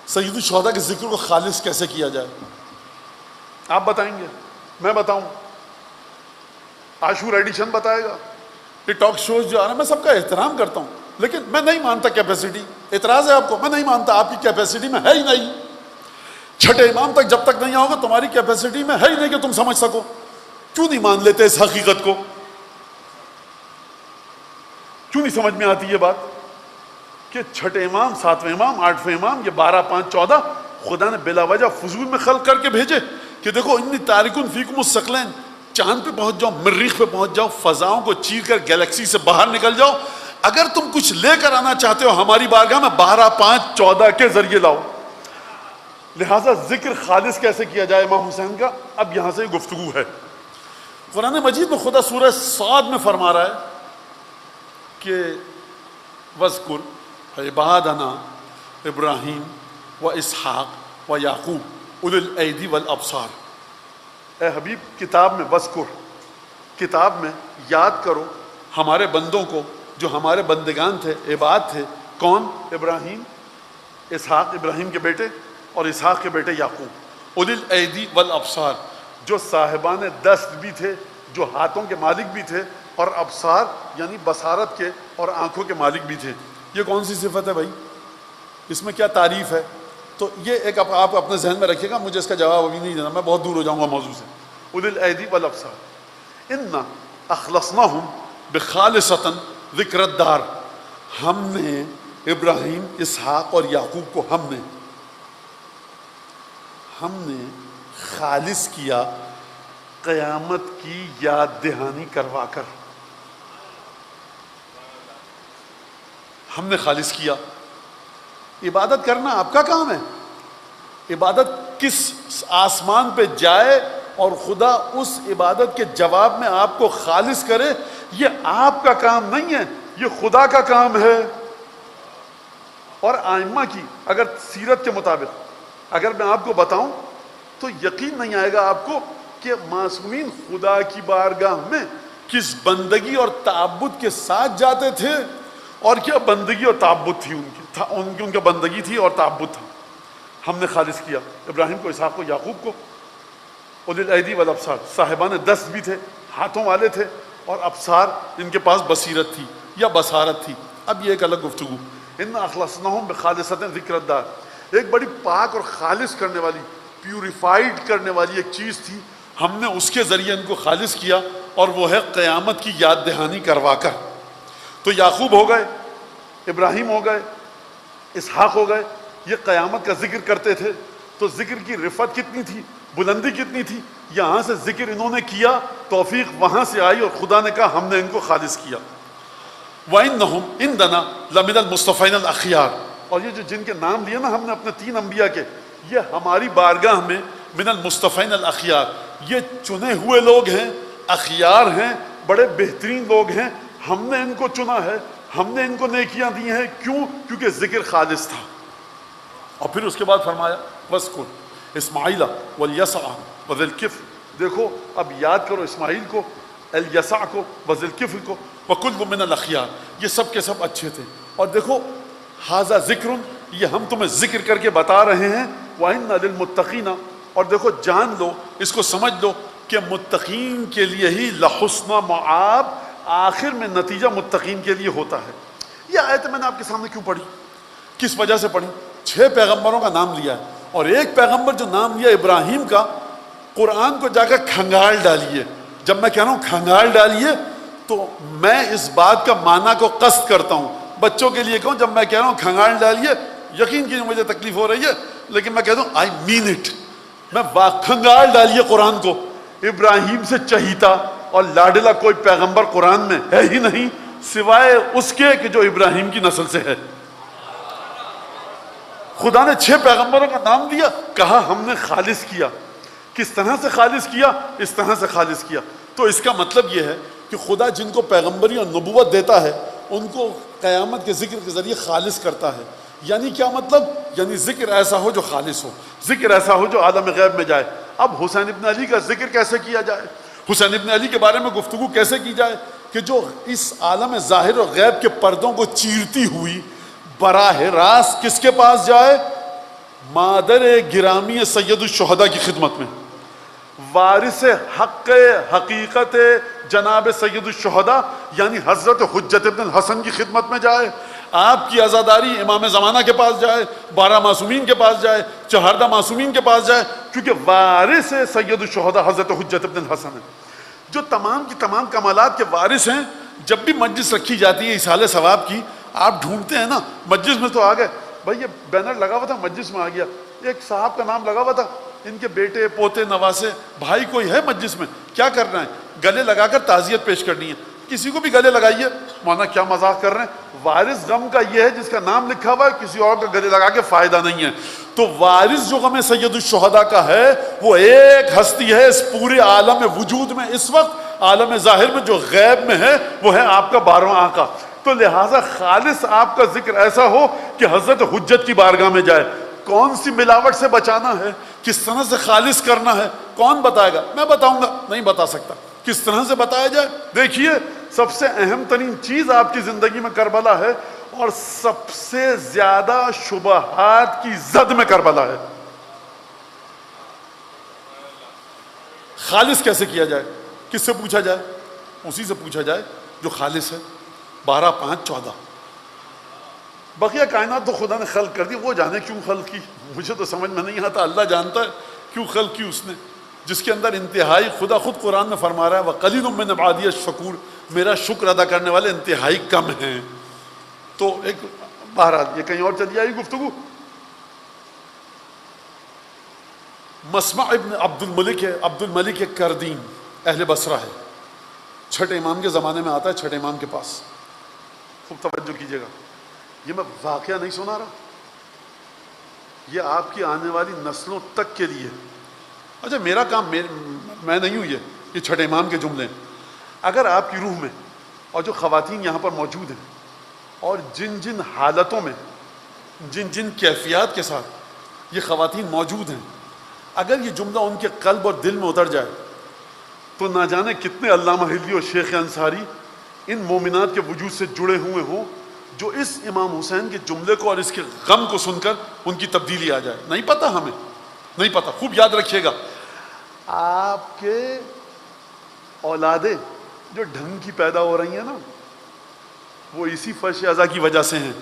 سید الشہداء کے ذکر کو خالص کیسے کیا جائے؟ آپ بتائیں گے؟ میں بتاؤں؟ عاشور ایڈیشن بتائے گا؟ یہ ٹاک شوز جو آ رہا ہے، میں سب کا احترام کرتا ہوں، لیکن میں نہیں مانتا کیپیسٹی. اعتراض ہے آپ کو؟ میں نہیں مانتا، آپ کی کیپیسٹی میں ہے ہی نہیں. چھٹے امام تک جب تک نہیں آؤ گے تمہاری کیپیسٹی میں ہے ہی نہیں کہ تم سمجھ سکو. کیوں نہیں مان لیتے اس حقیقت کو؟ کیوں نہیں سمجھ میں آتی یہ بات کہ چھٹے امام، ساتویں امام، آٹھویں امام، یہ 12 5 14 خدا نے بلا وجہ فضول میں خلق کر کے بھیجے کہ دیکھو انی تارکن فیکم الثقلین، چاند پہ پہنچ جاؤ، مریخ پہ پہنچ جاؤ، فضاؤں کو چیر کر گیلیکسی سے باہر نکل جاؤ، اگر تم کچھ لے کر آنا چاہتے ہو ہماری بارگاہ میں 12 5 14 کے ذریعے لاؤ. لہٰذا ذکر خالص کیسے کیا جائے امام حسین کا، اب یہاں سے گفتگو ہے. قرآن مجید میں خدا سورہ صاد میں فرما رہا ہے کہ وَاذْكُرْ عِبَادَنَا ابراہیم و اسحاق و یعقوب اُولِي الْأَيْدِي وَالْأَبْصَارِ. اے حبیب کتاب میں وَاذْكُرْ، کتاب میں یاد کرو ہمارے بندوں کو جو ہمارے بندگان تھے، عباد تھے. کون؟ ابراہیم، اسحاق ابراہیم کے بیٹے اور اسحاق کے بیٹے یعقوب. اُولِي الْأَيْدِي وَالْأَبْصَارِ، جو صاحبان دست بھی تھے، جو ہاتھوں کے مالک بھی تھے، اور ابصار یعنی بصارت کے اور آنکھوں کے مالک بھی تھے. یہ کون سی صفت ہے بھائی؟ اس میں کیا تعریف ہے؟ تو یہ ایک آپ اپنے ذہن میں رکھیے گا، مجھے اس کا جواب ابھی نہیں دینا، میں بہت دور ہو جاؤں گا موضوع سے. اُولِي الْأَيْدِي وَالْأَبْصَارِ اِنَّا أَخْلَصْنَاهُمْ بِخَالِصَةٍ ذِكْرَ الدَّارِ. ہم نے ابراہیم، اسحاق اور یعقوب کو ہم نے خالص کیا قیامت کی یاد دہانی کروا کر. ہم نے خالص کیا. عبادت کرنا آپ کا کام ہے. عبادت کس آسمان پہ جائے اور خدا اس عبادت کے جواب میں آپ کو خالص کرے، یہ آپ کا کام نہیں ہے، یہ خدا کا کام ہے. اور آئمہ کی اگر سیرت کے مطابق اگر میں آپ کو بتاؤں تو یقین نہیں آئے گا آپ کو کہ معصومین خدا کی بارگاہ میں کس بندگی اور تعبد کے ساتھ جاتے تھے، اور کیا بندگی اور تعبد تھی ان کی بندگی تھی اور تعبد تھا. ہم نے خالص کیا ابراہیم کو، اسحاق کو، یعقوب کو. اُولِي الْأَيْدِي وَالْأَبْصَارِ، صاحبان دست بھی تھے، ہاتھوں والے تھے، اور ابصار ان کے پاس بصیرت تھی یا بصارت تھی. اب یہ ایک الگ گفتگو. اِنَّا أَخْلَصْنَاهُمْ بِخَالِصَةٍ ذِكْرَ الدَّارِ، ایک بڑی پاک اور خالص کرنے والی، پیوریفائڈ کرنے والی ایک چیز تھی، ہم نے اس کے ذریعے ان کو خالص کیا، اور وہ ہے قیامت کی یاد دہانی کروا کر. تو یعقوب ہو گئے، ابراہیم ہو گئے، اسحاق ہو گئے، یہ قیامت کا ذکر کرتے تھے. تو ذکر کی رفعت کتنی تھی، بلندی کتنی تھی. یہاں سے ذکر انہوں نے کیا، توفیق وہاں سے آئی، اور خدا نے کہا ہم نے ان کو خالص کیا. وَإِنَّهُمْ عِنْدَنَا لَمِنَ الْمُصْطَفَيْنَ الْأَخْيَارِ، اور یہ جو جن کے نام لیے نا ہم نے اپنے 3 انبیاء کے، یہ ہماری بارگاہ میں من المصطفین الاخیار، یہ چنے ہوئے لوگ ہیں، اخیار ہیں، بڑے بہترین لوگ ہیں. ہم نے ان کو چنا ہے، ہم نے ان کو نیکیاں دی ہیں. کیوں؟ کیونکہ ذکر خالص تھا. اور پھر اس کے بعد فرمایا وَاذْكُرْ اسماعیل وَالْيَسَعَ وَذِي الْكِفْلِ، دیکھو اب یاد کرو اسماعیل کو، الیسع کو، وذی الکفل کو، وَكُلٌّ مِّنَ الْأَخْيَارِ، یہ سب کے سب اچھے تھے. اور دیکھو ھذا ذکر، یہ ہم تمہیں ذکر کر کے بتا رہے ہیں. وَإِنَّ لِلْمُتَّقِينَ، اور دیکھو جان لو، اس کو سمجھ لو کہ متقین کے لیے ہی لحسن مآب، آخر میں نتیجہ متقین کے لیے ہوتا ہے. یہ آیت میں نے آپ کے سامنے کیوں پڑھی، کس وجہ سے پڑھی؟ 6 پیغمبروں کا نام لیا ہے، اور ایک پیغمبر جو نام لیا ابراہیم کا، قرآن کو جا کر کھنگال ڈالیے. جب میں کہہ رہا ہوں کھنگال ڈالیے تو میں اس بات کا معنی کو قصد کرتا ہوں. بچوں کے لیے کہوں جب میں کہہ رہا ہوں کھنگال ڈالیے، یقین کیجیے مجھے تکلیف ہو رہی ہے، لیکن میں کہتا ہوں آئی مین اٹ. میں کھنگال ڈالیے قرآن کو. ابراہیم سے چہیتا اور لاڈلا کوئی پیغمبر قرآن میں ہے ہی نہیں سوائے اس کے کہ جو ابراہیم کی نسل سے ہے. خدا نے 6 پیغمبروں کا نام دیا، کہا ہم نے خالص کیا. کس طرح سے خالص کیا؟ اس طرح سے خالص کیا. تو اس کا مطلب یہ ہے کہ خدا جن کو پیغمبری اور نبوت دیتا ہے ان کو قیامت کے ذکر کے ذریعے خالص کرتا ہے. یعنی کیا مطلب؟ یعنی ذکر ایسا ہو جو خالص ہو، ذکر ایسا ہو جو عالم غیب میں جائے. اب حسین ابن علی کا ذکر کیسے کیا جائے، حسین ابن علی کے بارے میں گفتگو کیسے کی جائے کہ جو اس عالم ظاہر اور غیب کے پردوں کو چیرتی ہوئی براہ راست کس کے پاس جائے؟ مادر گرامی سید الشہداء کی خدمت میں، وارث حق حقیقت جناب سید الشہداء یعنی حضرت حجت ابن الحسن کی خدمت میں جائے، آپ کی عزاداری امام زمانہ کے پاس جائے، 12 معصومین کے پاس جائے، 14 معصومین کے پاس جائے، کیونکہ وارث سید الشہداء حضرت حجت ابن الحسن ہے، جو تمام کی تمام کمالات کے وارث ہیں۔ جب بھی مجلس رکھی جاتی ہے اصالہ ثواب کی، آپ ڈھونڈتے ہیں نا مجلس میں تو آ گئے، بھائی یہ بینر لگا ہوا تھا مجلس میں آ گیا، ایک صاحب کا نام لگا ہوا تھا، ان کے بیٹے پوتے نواسے بھائی کوئی ہے مجلس میں، کیا کرنا ہے؟ گلے لگا کر تعزیت پیش کرنی ہے، کسی کو بھی گلے لگائیے، مولانا کیا مذاق کر رہے ہیں، وارث غم کا یہ ہے جس کا نام لکھا ہوا ہے، کسی اور کا گلے لگا کے فائدہ نہیں ہے۔ تو وارث جو غم سید الشہداء کا ہے وہ ایک ہستی ہے اس پورے عالم وجود میں، اس وقت عالم ظاہر میں جو غیب میں ہے وہ ہے آپ کا 12واں آقا۔ تو لہٰذا خالص آپ کا ذکر ایسا ہو کہ حضرت حجت کی بارگاہ میں جائے۔ کون سی ملاوٹ سے بچانا ہے، کس طرح سے خالص کرنا ہے، کون بتائے گا؟ میں بتاؤں گا؟ نہیں بتا سکتا۔ کس طرح سے بتایا جائے؟ دیکھیے، سب سے اہم ترین چیز آپ کی زندگی میں کربلا ہے، اور سب سے زیادہ شبہات کی زد میں کربلا ہے۔ خالص کیسے کیا جائے؟ کس سے پوچھا جائے؟ اسی سے پوچھا جائے جو خالص ہے۔ 12 5 14 بقیہ کائنات تو خدا نے خلق کر دی، وہ جانے کیوں خلق کی، مجھے تو سمجھ میں نہیں آتا، اللہ جانتا ہے کیوں خلق کی اس نے، جس کے اندر انتہائی، خدا خود قرآن میں فرما رہا ہے وَقَلِيلٌ مِّنْ عِبَادِيَ الشَّكُورُ، میرا شکر ادا کرنے والے انتہائی کم ہیں۔ تو ایک بہرحال یہ کہیں اور چلی آئی گفتگو۔ مسمع ابن عبد الملک کردین اہل بصرہ ہے، چھٹے امام کے زمانے میں آتا ہے، چھٹے امام کے پاس۔ خوب توجہ کیجیے گا، یہ میں واقعہ نہیں سنا رہا، یہ آپ کی آنے والی نسلوں تک کے لیے۔ اچھا میرا کام، میں نہیں ہوں، یہ چھٹے امام کے جملے ہیں۔ اگر آپ کی روح میں، اور جو خواتین یہاں پر موجود ہیں، اور جن جن حالتوں میں، جن جن کیفیات کے ساتھ یہ خواتین موجود ہیں، اگر یہ جملہ ان کے قلب اور دل میں اتر جائے تو نہ جانے کتنے علامہ ہلی اور شیخ انصاری ان مومنات کے وجود سے جڑے ہوئے ہوں جو اس امام حسین کے جملے کو اور اس کے غم کو سن کر ان کی تبدیلی آ جائے۔ نہیں پتہ، ہمیں نہیں پتہ۔ خوب یاد رکھیے گا، آپ کے اولادیں جو ڈھنگ کی پیدا ہو رہی ہیں نا، وہ اسی فرش ازا کی وجہ سے ہیں۔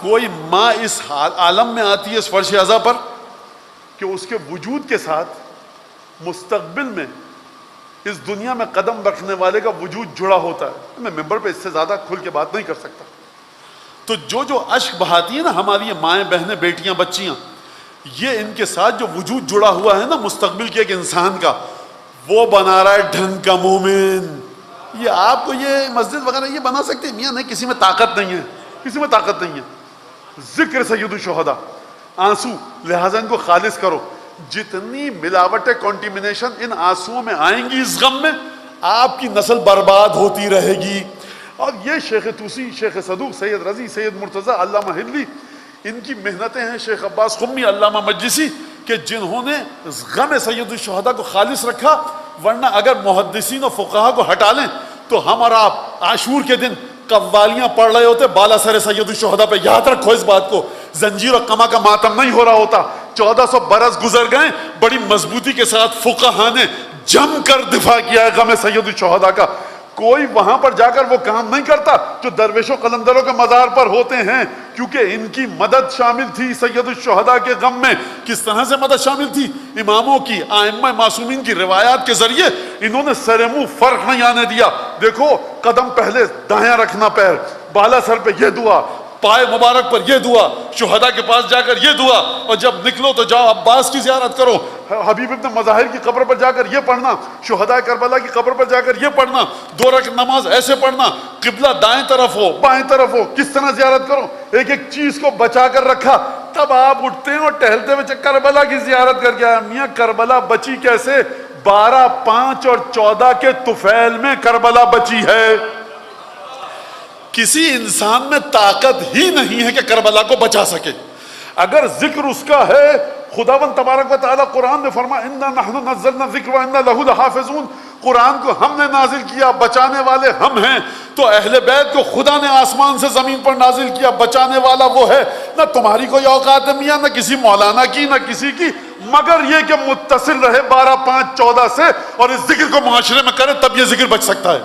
کوئی ماں اس عالم میں آتی ہے اس فرش ازا پر کہ اس کے وجود کے ساتھ مستقبل میں اس دنیا میں قدم رکھنے والے کا وجود جڑا ہوتا ہے۔ میں ممبر پہ اس سے زیادہ کھل کے بات نہیں کر سکتا۔ تو جو اشک بہاتی ہیں نا ہماری یہ مائیں، بہنیں، بیٹیاں، بچیاں، یہ ان کے ساتھ جو وجود جڑا ہوا ہے نا مستقبل کے ایک انسان کا، وہ بنا رہا ہے ڈھنگ کا مومن۔ یہ آپ کو یہ مسجد وغیرہ یہ بنا سکتے ہیں؟ میاں نہیں، کسی میں طاقت نہیں ہے، کسی میں طاقت نہیں ہے۔ ذکر سید الشہداء، آنسو، لہٰذا ان کو خالص کرو۔ جتنی ملاوٹیں، کنٹیمنیشن ان آنسوؤں میں آئیں گی اس غم میں، آپ کی نسل برباد ہوتی رہے گی۔ اور یہ شیخ توسی، شیخ صدوق، سید رضی، سید مرتضیٰ، علامہ ہلی، ان کی محنتیں ہیں، شیخ عباس قمی، علامہ مجلسی، کہ جنہوں نے غم سید الشہداء کو خالص رکھا۔ ورنہ اگر محدثین و فقہا کو ہٹا لیں تو ہم اور آپ عاشور کے دن قوالیاں پڑھ رہے ہوتے بالا سر سید الشہداء پہ۔ یاد رکھو اس بات کو، زنجیر و قمع کا ماتم نہیں ہو رہا ہوتا۔ 1400 برس گزر گئے، بڑی مضبوطی کے ساتھ فقہا نے جم کر دفاع کیا ہے غم سید الشہداء کا۔ کوئی وہاں پر جا کر وہ کام نہیں کرتا جو درویشوں قلندروں کے مزار پر ہوتے ہیں، کیونکہ ان کی مدد شامل تھی سید الشہداء کے غم میں۔ کس طرح سے مدد شامل تھی؟ اماموں کی، ائمہ معصومین کی روایات کے ذریعے انہوں نے سر منہ فرق نہیں آنے دیا۔ دیکھو، قدم پہلے دایاں رکھنا، پیر بالا سر پہ یہ دعا، پائے مبارک پر یہ دعا، شہداء کے پاس جا کر یہ دعا، اور جب نکلو تو جاؤ عباس کی زیارت کرو، حبیب ابن مظاہر کی قبر پر جا کر یہ پڑھنا، شہداء کربلا کی قبر پر جا کر یہ پڑھنا، 2 رکعت نماز ایسے پڑھنا، قبلہ دائیں طرف ہو بائیں طرف ہو، کس طرح زیارت کرو، ایک ایک چیز کو بچا کر رکھا۔ تب آپ اٹھتے ہیں اور ٹہلتے ہوئے کربلا کی زیارت کر کے آیا۔ میاں کربلا بچی کیسے؟ 12 5 اور 14 کے طفیل میں کربلا بچی ہے۔ کسی انسان میں طاقت ہی نہیں ہے کہ کربلا کو بچا سکے۔ اگر ذکر اس کا ہے، خداوند تبارک و تعالیٰ قرآن میں فرما اِنَّا نَحْنُ نَزَّلْنَا الذِّكْرَ وَإِنَّا لَهُ لَحَافِظُونَ، قرآن کو ہم نے نازل کیا، بچانے والے ہم ہیں۔ تو اہل بیت کو خدا نے آسمان سے زمین پر نازل کیا، بچانے والا وہ ہے۔ نہ تمہاری کوئی اوقات ہے میاں، نہ کسی مولانا کی، نہ کسی کی، مگر یہ کہ متصل رہے 12 5 14 سے اور اس ذکر کو معاشرے میں کرے، تب یہ ذکر بچ سکتا ہے۔